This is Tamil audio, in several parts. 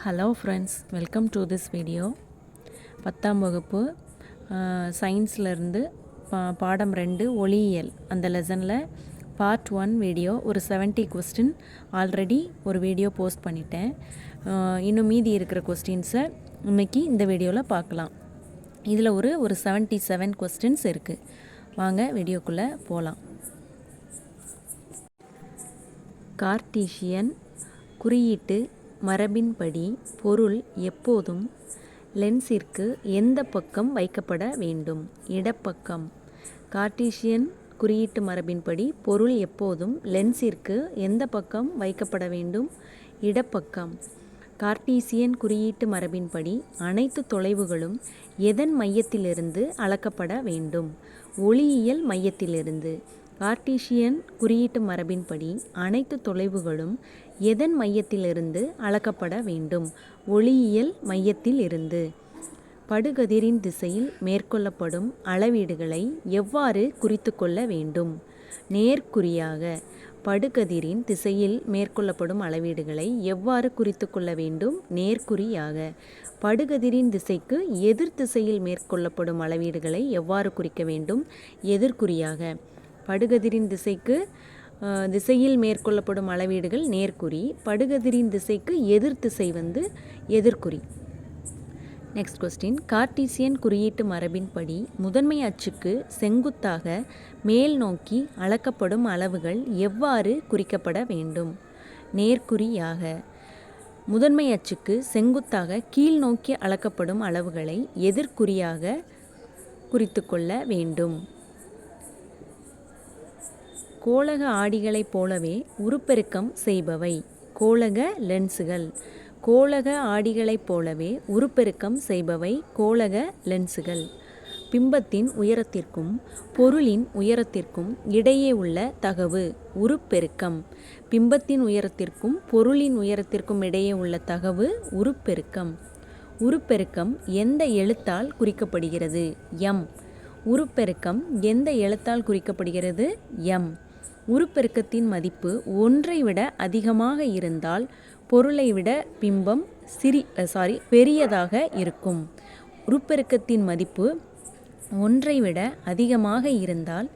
Hello friends, welcome to this video. 10ஆம் வகுப்பு சயின்ஸ்லேருந்து பாடம் 2 ஒளியியல் அந்த லெசனில் பார்ட் 1 வீடியோ ஒரு 70 கொஸ்டின் ஆல்ரெடி ஒரு வீடியோ போஸ்ட் பண்ணிட்டேன். இன்னும் மீதி இருக்கிற கொஸ்டின்ஸை இன்றைக்கி இந்த வீடியோவில் பார்க்கலாம். இதில் ஒரு 77 கொஸ்டின்ஸ் இருக்குது. வாங்க வீடியோக்குள்ளே போகலாம். கார்ட்டீசியன் குறியீட்டு மரபின்படி பொருள் எப்போதும் லென்ஸிற்கு எந்த பக்கம் வைக்கப்பட வேண்டும்? இடப்பக்கம். கார்ட்டீசியன் குறியீட்டு மரபின்படி பொருள் எப்போதும் லென்ஸிற்கு எந்த பக்கம் வைக்கப்பட வேண்டும்? இடப்பக்கம். கார்ட்டீசியன் குறியீட்டு மரபின்படி அனைத்து தொலைவுகளும் எதன் மையத்திலிருந்து அளக்கப்பட வேண்டும்? ஒளியியல் மையத்திலிருந்து. கார்ட்டீசியன் குறியீட்டு மரபின்படி அனைத்து தொலைவுகளும் எதன் மையத்திலிருந்து அளக்கப்பட வேண்டும்? ஒளியியல் மையத்தில் இருந்து. படுகதிரின் திசையில் மேற்கொள்ளப்படும் அளவீடுகளை எவ்வாறு குறித்து கொள்ள வேண்டும்? நேர்குறியாக. படுகதிரின் திசையில் மேற்கொள்ளப்படும் அளவீடுகளை எவ்வாறு குறித்து கொள்ள வேண்டும்? நேர்குறியாக. படுகதிரின் திசைக்கு எதிர் திசையில் மேற்கொள்ளப்படும் அளவீடுகளை எவ்வாறு குறிக்க வேண்டும்? எதிர்குறியாக. படுகதிரின் திசையில் மேற்கொள்ளப்படும் அளவீடுகள் நேர்குறி. படுகதிரின் திசைக்கு எதிர் திசை எதிர்குறி. Next question. கார்ட்டீசியன் குறியீட்டு மரபின்படி முதன்மை அச்சுக்கு செங்குத்தாக மேல் நோக்கி அளக்கப்படும் அளவுகள் எவ்வாறு குறிக்கப்பட வேண்டும்? நேர்குறியாக. முதன்மை அச்சுக்கு செங்குத்தாக கீழ் நோக்கி அளக்கப்படும் அளவுகளை எதிர்குறியாக குறித்து கொள்ள வேண்டும். கோளக ஆடிகளைப் போலவே உருப்பெருக்கம் செய்பவை கோளக லென்சுகள். கோளக ஆடிகளைப் போலவே உருப்பெருக்கம் செய்பவை கோளக லென்சுகள். பிம்பத்தின் உயரத்திற்கும் பொருளின் உயரத்திற்கும் இடையே உள்ள தகவு உருப்பெருக்கம். பிம்பத்தின் உயரத்திற்கும் பொருளின் உயரத்திற்கும் இடையே உள்ள தகவு உருப்பெருக்கம். உருப்பெருக்கம் எந்த எழுத்தால் குறிக்கப்படுகிறது? எம். உருப்பெருக்கம் எந்த எழுத்தால் குறிக்கப்படுகிறது? எம். உருப்பெருக்கத்தின் மதிப்பு 1ஐ விட அதிகமாக இருந்தால் பொருளை விட பிம்பம் பெரியதாக இருக்கும். உருப்பெருக்கத்தின் மதிப்பு 1ஐ விட அதிகமாக இருந்தால்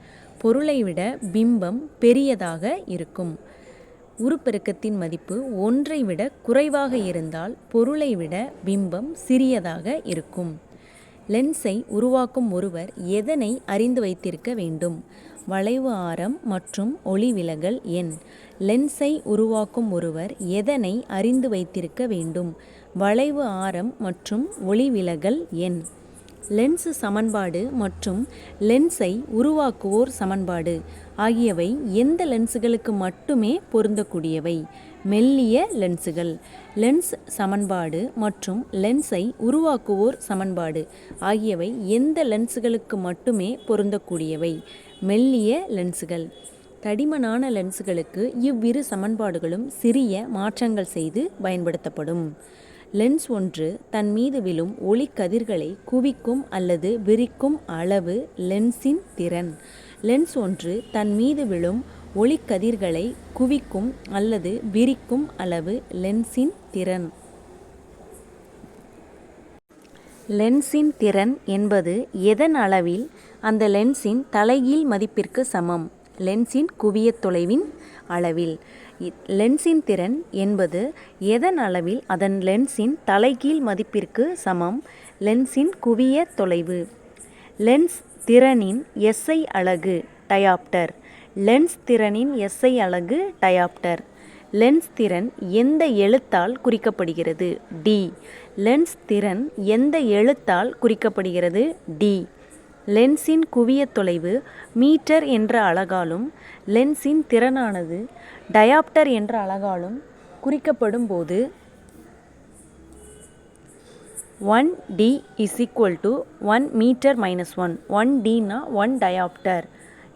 பொருளை விட பிம்பம் பெரியதாக இருக்கும். உருப்பெருக்கத்தின் மதிப்பு 1ஐ விட குறைவாக இருந்தால் பொருளை விட பிம்பம் சிறியதாக இருக்கும். லென்ஸை உருவாக்கும் ஒருவர் எதனை அறிந்து வைத்திருக்க வேண்டும்? வளைவு ஆரம் மற்றும் ஒளிவிலகல் எண். லென்ஸை உருவாக்கும் ஒருவர் எதனை அறிந்து வைத்திருக்க வேண்டும்? வளைவு ஆரம் மற்றும் ஒளிவிலகல் எண். லென்ஸ் சமன்பாடு மற்றும் லென்ஸை உருவாக்குவோர் சமன்பாடு ஆகியவை எந்த லென்ஸுகளுக்கு மட்டுமே பொருந்தக்கூடியவை? மெல்லிய லென்ஸுகள். லென்ஸ் சமன்பாடு மற்றும் லென்ஸை உருவாக்குவோர் சமன்பாடு ஆகியவை எந்த லென்ஸுகளுக்கு மட்டுமே பொருந்தக்கூடியவை? மெல்லிய லென்ஸுகள். தடிமனான லென்ஸுகளுக்கு இவ்விரு சமன்பாடுகளும் சிறிய மாற்றங்கள் செய்து பயன்படுத்தப்படும். லென்ஸ் ஒன்று தன் மீது விழும் ஒளி கதிர்களை குவிக்கும் அல்லது விரிக்கும் அளவு லென்ஸின் திறன். லென்ஸ் ஒன்று தன் மீது விழும் ஒளி கதிர்களை குவிக்கும் அல்லது விரிக்கும் அளவு லென்ஸின் திறன். லென்ஸின் திறன் என்பது எதன் அளவில் அந்த லென்ஸின் தலைகீழ் மதிப்பிற்கு சமம்? லென்ஸின் குவியத் தொலைவின் அளவில். லென்ஸின் திறன் என்பது எதன் அளவில் அதன் லென்ஸின் தலைகீழ் மதிப்பிற்கு சமம்? லென்ஸின் குவியத் தொலைவு. லென்ஸ் திறனின் SI அலகு டயாப்டர். லென்ஸ் திறனின் SI அலகு டயாப்டர். லென்ஸ் திறன் எந்த எழுத்தால் குறிக்கப்படுகிறது? D. லென்ஸ் திறன் எந்த எழுத்தால் குறிக்கப்படுகிறது? D. லென்ஸின் குவியத் தொலைவு மீட்டர் என்ற அலகாலும் லென்ஸின் திறனானது டயாப்டர் என்ற அலகாலும் குறிக்கப்படும் போது 1D is equal to 1 meter minus 1. 1D na 1 diopter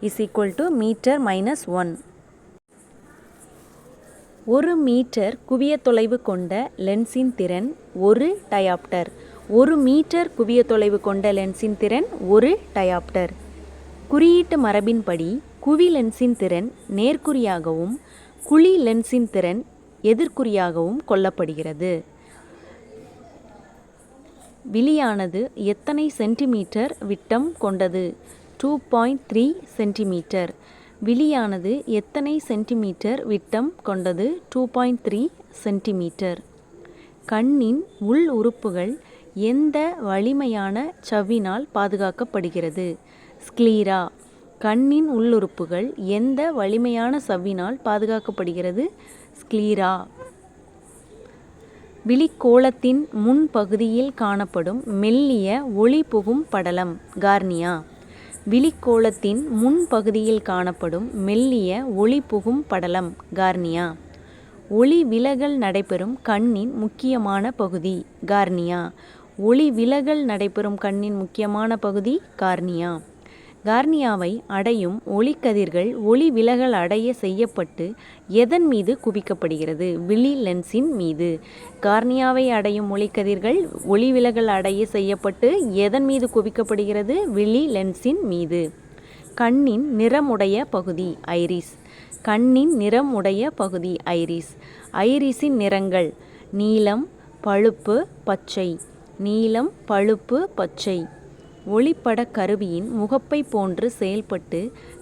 is equal to meter minus 1. 1 metre குவியத் தொலைவு கொண்ட லென்ஸின் திறன் 1 டயாப்டர். 1 மீட்டர் குவியத் தொலைவு கொண்ட லென்ஸின் திறன் 1 டயாப்டர். குறியீட்டு மரபின்படி குவி லென்ஸின் திறன் நேர்குறியாகவும் குழி லென்ஸின் திறன் எதிர்குறியாகவும் கொள்ளப்படுகிறது. விழியானது எத்தனை சென்டிமீட்டர் விட்டம் கொண்டது? 2.3 சென்டிமீட்டர். விழியானது எத்தனை சென்டிமீட்டர் விட்டம் கொண்டது? 2.3 சென்டிமீட்டர். கண்ணின் உள் உறுப்புகள் எந்த வலிமையான சவ்வினால் பாதுகாக்கப்படுகிறது? ஸ்க்லீரா. கண்ணின் உள்ளுறுப்புகள் எந்த வலிமையான சவ்வினால் பாதுகாக்கப்படுகிறது? ஸ்க்லீரா. விழிக்கோளத்தின் முன்பகுதியில் காணப்படும் மெல்லிய ஒளி புகும் படலம் கார்னியா. விழிக்கோளத்தின் முன்பகுதியில் காணப்படும் மெல்லிய ஒளி புகும் படலம் கார்னியா. ஒளி விலகல் நடைபெறும் கண்ணின் முக்கியமான பகுதி கார்னியா. ஒளி விலகல் நடைபெறும் கண்ணின் முக்கியமான பகுதி கார்னியா. கார்னியாவை அடையும் ஒளிக்கதிர்கள் ஒளி விலகல் அடைய செய்யப்பட்டு எதன் மீது குவிக்கப்படுகிறது? விழி லென்ஸின் மீது. கார்னியாவை அடையும் ஒளிக்கதிர்கள் ஒளி விலகல் அடைய செய்யப்பட்டு எதன் மீது குவிக்கப்படுகிறது? விழி லென்ஸின் மீது. கண்ணின் நிறமுடைய பகுதி ஐரிஸ். கண்ணின் நிறமுடைய பகுதி ஐரிஸ். ஐரிஸின் நிறங்கள் நீலம், பழுப்பு, பச்சை. நீலம், பழுப்பு, பச்சை. ஒளிப்பட கருவியின் முகப்பை போன்று செயல்பட்டு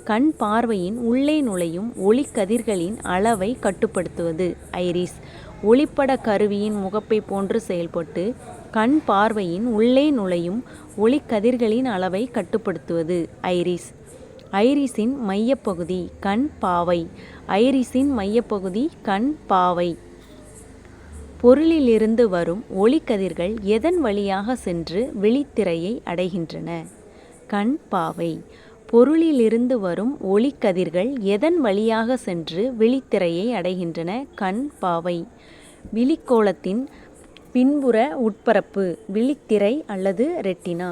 கண் பார்வையின் உள்ளே நுழையும் ஒளிக்கதிர்களின் அளவை கட்டுப்படுத்துவது ஐரிஸ். ஒளிப்பட கருவியின் முகப்பை போன்று செயல்பட்டு கண் பார்வையின் உள்ளே நுழையும் ஒளிக்கதிர்களின் அளவை கட்டுப்படுத்துவது ஐரிஸ். ஐரிஸின் மையப்பகுதி கண் பாவை. ஐரிஸின் மையப்பகுதி கண் பாவை. பொருளிலிருந்து வரும் ஒளிக்கதிர்கள் எதன் வழியாக சென்று விழித்திரையை அடைகின்றன? கண் பாவை. பொருளிலிருந்து வரும் ஒளிக்கதிர்கள் எதன் வழியாக சென்று விழித்திரையை அடைகின்றன? கண் பாவை. விழிக்கோளத்தின் பின்புற உட்பரப்பு விழித்திரை அல்லது ரெட்டினா.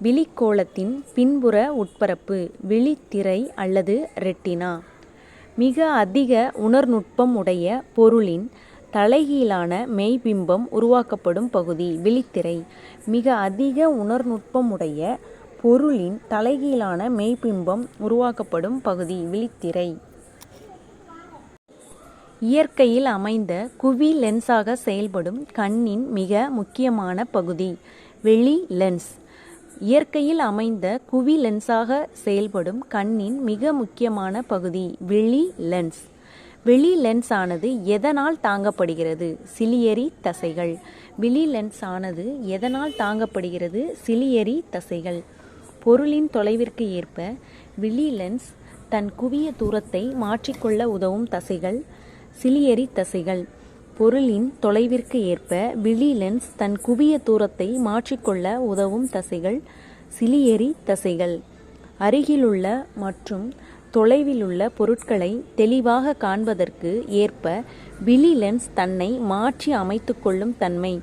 விழிக்கோளத்தின் பின்புற உட்பரப்பு விழித்திரை அல்லது ரெட்டினா. மிக அதிக உணர்நுட்பம் உடைய பொருளின் தலைகீழான மெய்பிம்பம் உருவாக்கப்படும் பகுதி விழித்திரை. மிக அதிக உணர்நுட்பமுடைய பொருளின் தலைகீழான மெய்பிம்பம் உருவாக்கப்படும் பகுதி விழித்திரை. இயற்கையில் அமைந்த குவி லென்ஸாக செயல்படும் கண்ணின் மிக முக்கியமான பகுதி விழி லென்ஸ். இயற்கையில் அமைந்த குவி லென்ஸாக செயல்படும் கண்ணின் மிக முக்கியமான பகுதி விழி லென்ஸ். விழி லென்ஸ் ஆனது எதனால் தாங்கப்படுகிறது? சிலியரி தசைகள். விழி லென்ஸ் ஆனது எதனால் தாங்கப்படுகிறது? சிலியரி தசைகள். பொருளின் தொலைவிற்கு ஏற்ப விழி லென்ஸ் தன் குவிய தூரத்தை மாற்றிக்கொள்ள உதவும் தசைகள் சிலியரி தசைகள். பொருளின் தொலைவிற்கு ஏற்ப விழி லென்ஸ் தன் குவிய தூரத்தை மாற்றிக்கொள்ள உதவும் தசைகள் சிலியரி தசைகள். அருகிலுள்ள மற்றும் தொலைவிலுள்ள பொருட்களை தெளிவாக காண்பதற்கு ஏற்ப விழி லென்ஸ் தன்னை மாற்றி அமைத்து கொள்ளும் தன்மை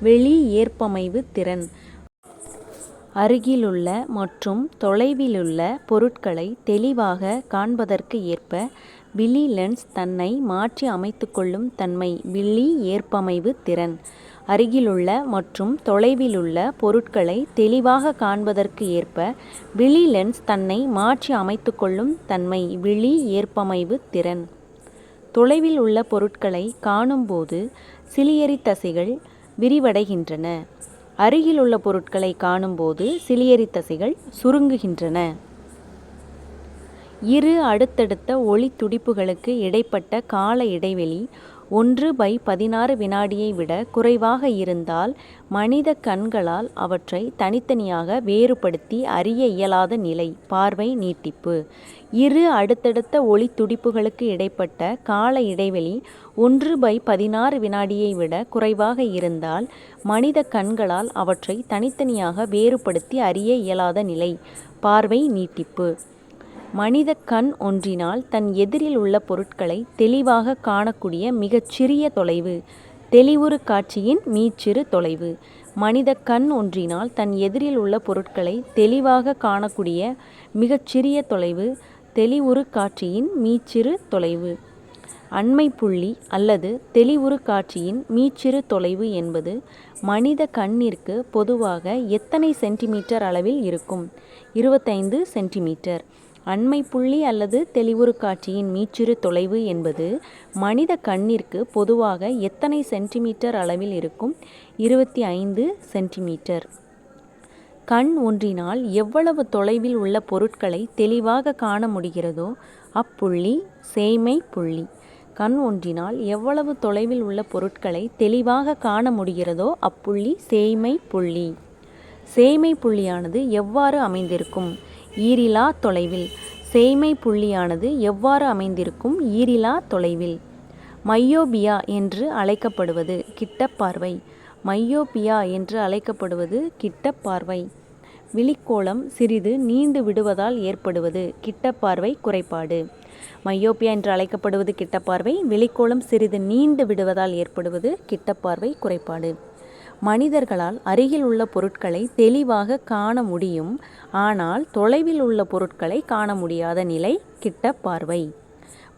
வெளி ஏற்பமைவு திறன். அருகிலுள்ள மற்றும் தொலைவிலுள்ள பொருட்களை தெளிவாக காண்பதற்கு ஏற்ப விழி லென்ஸ் தன்னை மாற்றி அமைத்து கொள்ளும் தன்மை விழி ஏற்பமைவு திறன். அருகிலுள்ள மற்றும் தொலைவிலுள்ள பொருட்களை தெளிவாக காண்பதற்கு ஏற்ப விழி லென்ஸ் தன்னை மாற்றி அமைத்து கொள்ளும் தன்மை விழி ஏற்பமைவு திறன். தொலைவில் உள்ள பொருட்களை காணும்போது சிலியரி தசைகள் விரிவடைகின்றன. அருகில் உள்ள பொருட்களை காணும்போது சிலியரி தசைகள் சுருங்குகின்றன. இரு அடுத்தடுத்த ஒளி துடிப்புகளுக்கு இடைப்பட்ட கால இடைவெளி 1/16 வினாடியை விட குறைவாக இருந்தால் மனித கண்களால் அவற்றை தனித்தனியாக வேறுபடுத்தி அறிய இயலாத நிலை பார்வை நீட்டிப்பு. இரு அடுத்தடுத்த ஒளி துடிப்புகளுக்கு இடைப்பட்ட கால இடைவெளி 1/16 வினாடியை விட குறைவாக இருந்தால் மனித கண்களால் அவற்றை தனித்தனியாக வேறுபடுத்தி அறிய இயலாத நிலை பார்வை நீட்டிப்பு. மனித கண் ஒன்றினால் தன் எதிரில் உள்ள பொருட்களை தெளிவாக காணக்கூடிய மிகச்சிறிய தொலைவு தெளிவுறு காட்சியின் மீச்சிறு தொலைவு. மனித கண் ஒன்றினால் தன் எதிரில் உள்ள பொருட்களை தெளிவாக காணக்கூடிய மிகச்சிறிய தொலைவு தெளிவுறு காட்சியின் மீச்சிறு தொலைவு. அண்மை புள்ளி அல்லது தெளிவுறு காட்சியின் மீச்சிறு தொலைவு என்பது மனித கண்ணிற்கு பொதுவாக எத்தனை சென்டிமீட்டர் அளவில் இருக்கும்? 25 சென்டிமீட்டர். அண்மை புள்ளி அல்லது தெளிவுறு காட்சியின் மீச்சிறு தொலைவு என்பது மனித கண்ணிற்கு பொதுவாக எத்தனை சென்டிமீட்டர் அளவில் இருக்கும்? 25 சென்டிமீட்டர். கண் ஒன்றினால் எவ்வளவு தொலைவில் உள்ள பொருட்களை தெளிவாக காண முடிகிறதோ அப்புள்ளி சேய்மை புள்ளி. கண் ஒன்றினால் எவ்வளவு தொலைவில் உள்ள பொருட்களை தெளிவாக காண முடிகிறதோ அப்புள்ளி சேய்மை புள்ளி. சேய்மை புள்ளியானது எவ்வாறு அமைந்திருக்கும்? ஈரிலா தொலைவில். சேய்மை புள்ளியானது எவ்வாறு அமைந்திருக்கும்? ஈரிலா தொலைவில். மையோபியா என்று அழைக்கப்படுவது கிட்டப்பார்வை. மையோபியா என்று அழைக்கப்படுவது கிட்டப்பார்வை. விழிக்கோளம் சிறிது நீண்டு விடுவதால் ஏற்படுவது கிட்டப்பார்வை குறைபாடு. மையோபியா என்று அழைக்கப்படுவது கிட்டப்பார்வை. விழிக்கோளம் சிறிது நீண்டு விடுவதால் ஏற்படுவது கிட்டப்பார்வை குறைபாடு. மனிதர்களால் அருகில் உள்ள பொருட்களை தெளிவாக காண முடியும், ஆனால் தொலைவில் உள்ள பொருட்களை காண முடியாத நிலை கிட்டப்பார்வை.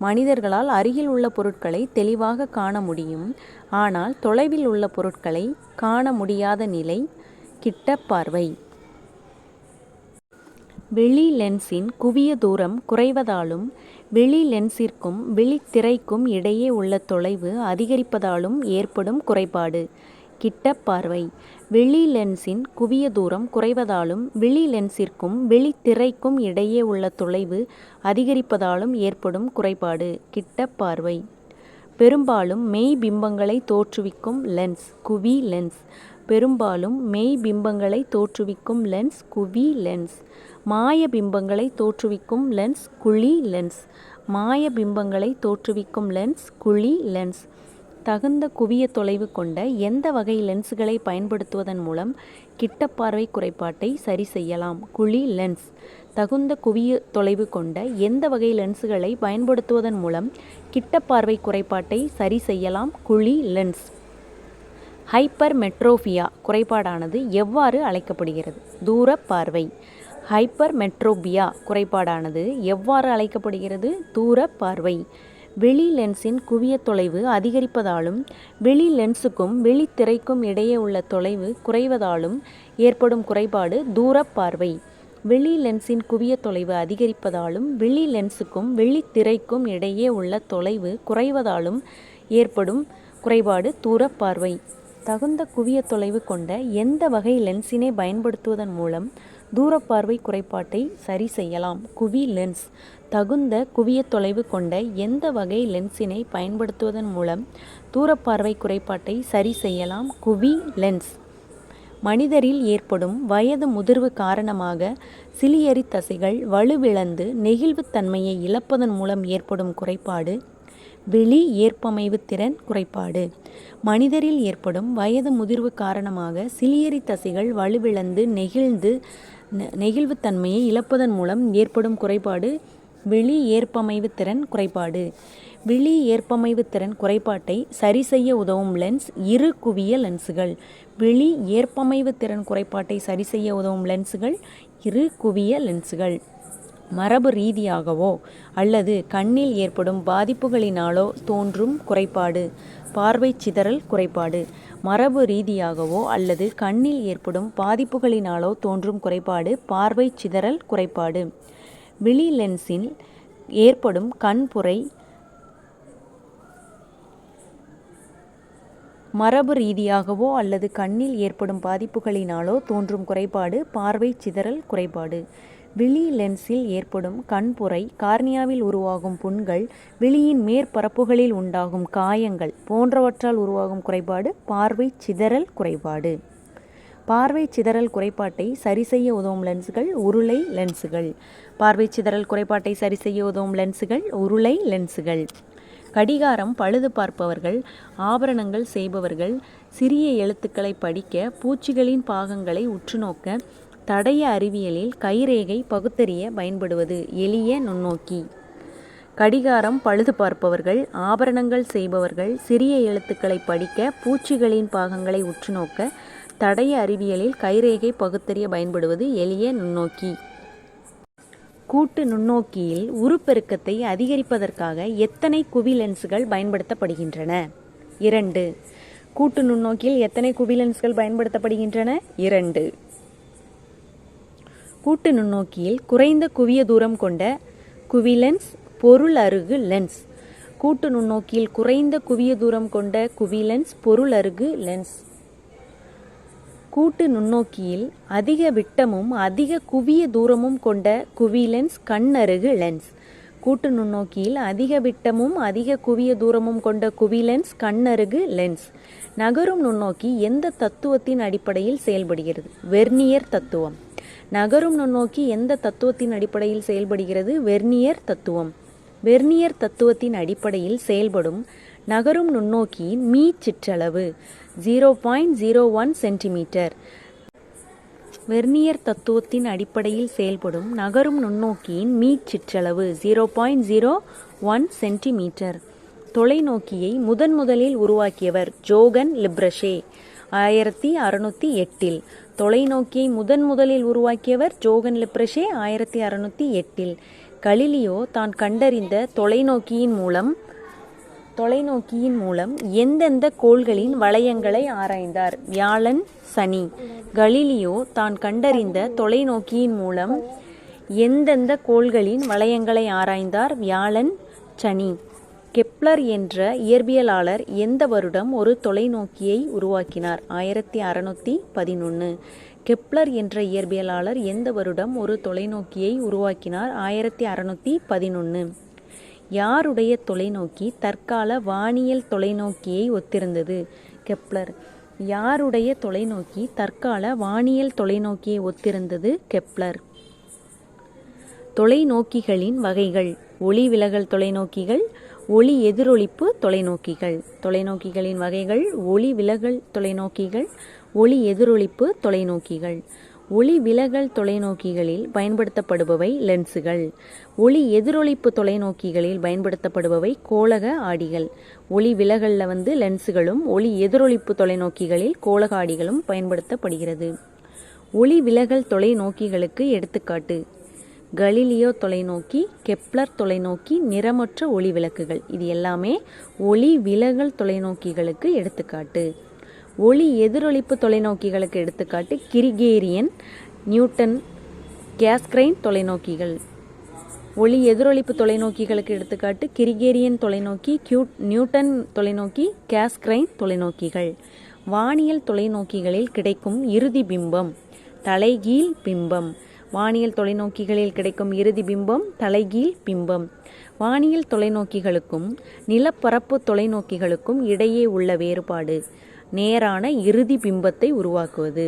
மனிதர்களால் அருகில் உள்ள பொருட்களை தெளிவாக காண முடியும், ஆனால் தொலைவில் உள்ள பொருட்களை காண முடியாத நிலை கிட்டப்பார்வை. வெளி லென்ஸின் குவிய தூரம் குறைவதாலும் வெளி லென்ஸிற்கும் விழித்திரைக்கும் இடையே உள்ள தொலைவு அதிகரிப்பதாலும் ஏற்படும் குறைபாடு கிட்டப்பார்வை. வெளி லென்ஸின் குவிய தூரம் குறைவதாலும் வெளி லென்ஸிற்கும் விழித்திரைக்கும் இடையே உள்ள தொலைவு அதிகரிப்பதாலும் ஏற்படும் குறைபாடு கிட்டப்பார்வை. பெரும்பாலும் மெய் பிம்பங்களை தோற்றுவிக்கும் லென்ஸ் குவி லென்ஸ். பெரும்பாலும் மெய் பிம்பங்களை தோற்றுவிக்கும் லென்ஸ் குவி லென்ஸ். மாய பிம்பங்களை தோற்றுவிக்கும் லென்ஸ் குழி லென்ஸ். மாய பிம்பங்களை தோற்றுவிக்கும் லென்ஸ் குழி லென்ஸ். தகுந்த குவிய தொலைவு கொண்ட எந்த வகை லென்ஸுகளை பயன்படுத்துவதன் மூலம் கிட்டப்பார்வை குறைபாட்டை சரி செய்யலாம்? குழி லென்ஸ். தகுந்த குவிய தொலைவு கொண்ட எந்த வகை லென்ஸுகளை பயன்படுத்துவதன் மூலம் கிட்டப்பார்வை குறைபாட்டை சரி செய்யலாம்? குழி லென்ஸ். ஹைப்பர்மெட்ரோபியா குறைபாடானது எவ்வாறு அழைக்கப்படுகிறது? தூரப்பார்வை. ஹைப்பர்மெட்ரோபியா குறைபாடானது எவ்வாறு அழைக்கப்படுகிறது? தூரப்பார்வை. வெளி லென்ஸின் குவிய தொலைவு அதிகரிப்பதாலும் வெளி லென்ஸுக்கும் விழித்திரைக்கும் இடையே உள்ள தொலைவு குறைவதாலும் ஏற்படும் குறைபாடு தூரப்பார்வை. வெளி லென்ஸின் குவிய தொலைவு அதிகரிப்பதாலும் வெளி லென்ஸுக்கும் விழித்திரைக்கும் இடையே உள்ள தொலைவு குறைவதாலும் ஏற்படும் குறைபாடு தூரப்பார்வை. தகுந்த குவிய தொலைவு கொண்ட எந்த வகை லென்ஸினை பயன்படுத்துவதன் மூலம் தூரப்பார்வை குறைபாட்டை சரி செய்யலாம்? குவி லென்ஸ். தகுந்த குவிய தொலைவு கொண்ட எந்த வகை லென்ஸினை பயன்படுத்துவதன் மூலம் தூரப்பார்வை குறைபாட்டை சரி செய்யலாம்? குவி லென்ஸ். மனிதரில் ஏற்படும் வயது முதிர்வு காரணமாக சிலியரி தசைகள் வலுவிழந்து நெகிழ்வுத்தன்மையை இழப்பதன் மூலம் ஏற்படும் குறைபாடு வெளி ஏற்பமைவு திறன் குறைபாடு. மனிதரில் ஏற்படும் வயது முதிர்வு காரணமாக சிலியரி தசைகள் வலுவிழந்து நெகிழ்வுத்தன்மையை இழப்பதன் மூலம் ஏற்படும் குறைபாடு வெளி ஏற்பமைவு திறன் குறைபாடு. வெளி ஏற்பமைவு திறன் குறைபாட்டை சரி செய்ய உதவும் லென்ஸ் இரு குவிய லென்ஸுகள். வெளி ஏற்பமைவு திறன் குறைபாட்டை சரி செய்ய உதவும் லென்ஸுகள் இரு குவிய லென்ஸுகள். மரபு ரீதியாகவோ அல்லது கண்ணில் ஏற்படும் பாதிப்புகளினாலோ தோன்றும் குறைபாடு பார்வை சிதறல் குறைபாடு. மரபு ரீதியாகவோ அல்லது கண்ணில் ஏற்படும் பாதிப்புகளினாலோ தோன்றும் குறைபாடு பார்வை சிதறல் குறைபாடு. விழி லென்ஸில் ஏற்படும் கண்புரை மரபு ரீதியாகவோ அல்லது கண்ணில் ஏற்படும் பாதிப்புகளினாலோ தோன்றும் குறைபாடு பார்வை சிதறல் குறைபாடு. விழி லென்ஸில் ஏற்படும் கண்புரை, கார்னியாவில் உருவாகும் புண்கள், விழியின் மேற்பரப்புகளில் உண்டாகும் காயங்கள் போன்றவற்றால் உருவாகும் குறைபாடு பார்வை சிதறல் குறைபாடு. பார்வை சிதறல் குறைபாட்டை சரி செய்ய உதவும் லென்ஸுகள் உருளை லென்ஸுகள். பார்வை சிதறல் குறைபாட்டை சரி செய்ய உதவும் லென்ஸுகள் உருளை லென்ஸுகள். கடிகாரம் பழுது பார்ப்பவர்கள், ஆபரணங்கள் செய்பவர்கள், சிறிய எழுத்துக்களை படிக்க, பூச்சிகளின் பாகங்களை உற்றுநோக்க, தடய அறிவியலில் கைரேகை பகுத்தறிய பயன்படுவது எளிய நுண்ணோக்கி. கடிகாரம் பழுது பார்ப்பவர்கள், ஆபரணங்கள் செய்பவர்கள், சிறிய எழுத்துக்களை படிக்க, பூச்சிகளின் பாகங்களை உற்றுநோக்க, தடய அறிவியலில் கைரேகை பகுத்தறிய பயன்படுவது எளிய நுண்ணோக்கி. கூட்டு நுண்ணோக்கியில் உருப்பெருக்கத்தை அதிகரிப்பதற்காக எத்தனை குவி லென்ஸ்கள் பயன்படுத்தப்படுகின்றன? 2. கூட்டு நுண்ணோக்கியில் எத்தனை குவி லென்ஸ்கள் பயன்படுத்தப்படுகின்றன? 2. கூட்டு நுண்ணோக்கியில் குறைந்த குவிய தூரம் கொண்ட குவிலென்ஸ் பொருள் அருகு லென்ஸ். கூட்டு நுண்ணோக்கியில் குறைந்த குவிய தூரம் கொண்ட குவிலென்ஸ் பொருள் அருகு லென்ஸ். கூட்டு நுண்ணோக்கியில் அதிக விட்டமும் அதிக குவிய தூரமும் கொண்ட குவிலென்ஸ் கண்ணருகு லென்ஸ். கூட்டு நுண்ணோக்கியில் அதிக விட்டமும் அதிக குவிய தூரமும் கொண்ட குவிலென்ஸ் கண்ணருகு லென்ஸ். நகரும் நுண்ணோக்கி எந்த தத்துவத்தின் அடிப்படையில் செயல்படுகிறது? வெர்னியர் தத்துவம். நகரும் நுண்ணோக்கி எந்த தத்துவத்தின் அடிப்படையில் செயல்படுகிறது? வெர்னியர் தத்துவம். வெர்னியர் தத்துவத்தின் அடிப்படையில் செயல்படும் நகரும் நுண்ணோக்கியின் மீ சிற்றளவு 0.01 சென்டிமீட்டர். வெர்னியர் தத்துவத்தின் அடிப்படையில் செயல்படும் நகரும் நுண்ணோக்கியின் மீ சிற்றளவு 0.01 சென்டிமீட்டர். தொலைநோக்கியை முதலில் உருவாக்கியவர் ஜோகன் லிப்ரஷே 1608. தொலைநோக்கியை முதலில் உருவாக்கியவர் ஜோகன் லிப்ரஷே 1608. கலிலியோ தான் கண்டறிந்த தொலைநோக்கியின் மூலம் எந்தெந்த கோள்களின் வளையங்களை ஆராய்ந்தார்? வியாழன், சனி. கலிலியோ தான் கண்டறிந்த தொலைநோக்கியின் மூலம் எந்தெந்த கோள்களின் வளையங்களை ஆராய்ந்தார்? வியாழன், சனி. கெப்லர் என்ற இயற்பியலாளர் எந்த வருடம் ஒரு தொலைநோக்கியை உருவாக்கினார்? 1611. கெப்லர் என்ற இயற்பியலாளர் எந்த வருடம் ஒரு தொலைநோக்கியை உருவாக்கினார்? 1611. யாருடைய தொலைநோக்கி தற்கால வானியல் தொலைநோக்கியை ஒத்திருந்தது? கெப்லர். யாருடைய தொலைநோக்கி தற்கால வானியல் தொலைநோக்கியை ஒத்திருந்தது? கெப்லர். தொலைநோக்கிகளின் வகைகள். ஒளி விலகல் தொலைநோக்கிகள், ஒளி எதிரொளிப்பு தொலைநோக்கிகள். தொலைநோக்கிகளின் வகைகள்: ஒளி விலகல் தொலைநோக்கிகள், ஒளி எதிரொளிப்பு தொலைநோக்கிகள். ஒளி விலகல் தொலைநோக்கிகளில் பயன்படுத்தப்படுபவை லென்சுகள். ஒளி எதிரொளிப்பு தொலைநோக்கிகளில் பயன்படுத்தப்படுபவை கோளக ஆடிகள். ஒளி விலகலில் லென்சுகளும், ஒளி எதிரொளிப்பு தொலைநோக்கிகளில் கோளக ஆடிகளும் பயன்படுத்தப்படுகிறது. ஒளி விலகல் தொலைநோக்கிகளுக்கு எடுத்துக்காட்டு: கலீலியோ தொலைநோக்கி, கெப்லர் தொலைநோக்கி, நிறமற்ற ஒளி விளக்குகள். இது எல்லாமே ஒளி விலகல் தொலைநோக்கிகளுக்கு எடுத்துக்காட்டு. ஒளி எதிரொளிப்பு தொலைநோக்கிகளுக்கு எடுத்துக்காட்டு கிரிகேரியன், நியூட்டன், கேஸ்கிரைன் தொலைநோக்கிகள். ஒளி எதிரொளிப்பு தொலைநோக்கிகளுக்கு எடுத்துக்காட்டு கிரிகேரியன் தொலைநோக்கி, நியூட்டன் தொலைநோக்கி, கேஸ்கிரைன் தொலைநோக்கிகள். வானியல் தொலைநோக்கிகளில் கிடைக்கும் இறுதி பிம்பம் தலைகீழ் பிம்பம். வானியல் தொலைநோக்கிகளில் கிடைக்கும் இறுதி பிம்பம் தலைகீழ் பிம்பம். வானியல் தொலைநோக்கிகளுக்கும் நிலப்பரப்பு தொலைநோக்கிகளுக்கும் இடையே உள்ள வேறுபாடு: நேரான இறுதி பிம்பத்தை உருவாக்குவது.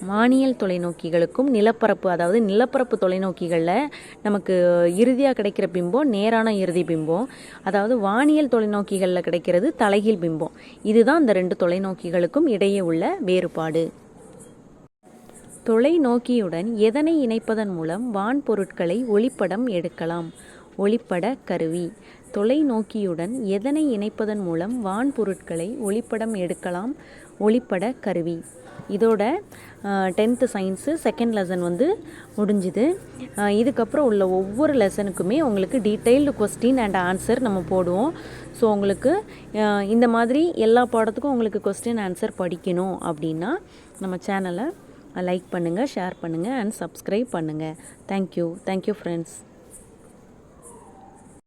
வானியல் தொலைநோக்கிகளுக்கும் நிலப்பரப்பு, அதாவது நிலப்பரப்பு தொலைநோக்கிகளில் நமக்கு இறுதியாக கிடைக்கிற பிம்பம் நேரான இறுதி பிம்பம். அதாவது வானியல் தொலைநோக்கிகளில் கிடைக்கிறது தலைகீழ் பிம்பம். இதுதான் இந்த ரெண்டு தொலைநோக்கிகளுக்கும் இடையே உள்ள வேறுபாடு. தொலைநோக்கியுடன் எதனை இணைப்பதன் மூலம் வான்பொருட்களை ஒளிப்படம் எடுக்கலாம்? ஒளிப்பட கருவி. தொலைநோக்கியுடன் எதனை இணைப்பதன் மூலம் வான்பொருட்களை ஒளிப்படம் எடுக்கலாம்? ஒளிப்பட கருவி. இதோட 10th சயின்ஸு செகண்ட் லெசன் முடிஞ்சுது. இதுக்கப்புறம் உள்ள ஒவ்வொரு லெசனுக்குமே உங்களுக்கு டீட்டெயில்டு கொஸ்டின் அண்ட் ஆன்சர் நம்ம போடுவோம். ஸோ உங்களுக்கு இந்த மாதிரி எல்லா பாடத்துக்கும் உங்களுக்கு கொஸ்டின் ஆன்சர் படிக்கணும் அப்படின்னா நம்ம சேனலை லைக் பண்ணுங்கள், ஷேர் பண்ணுங்கள் அண்ட் சப்ஸ்கிரைப் பண்ணுங்கள். Thank you friends.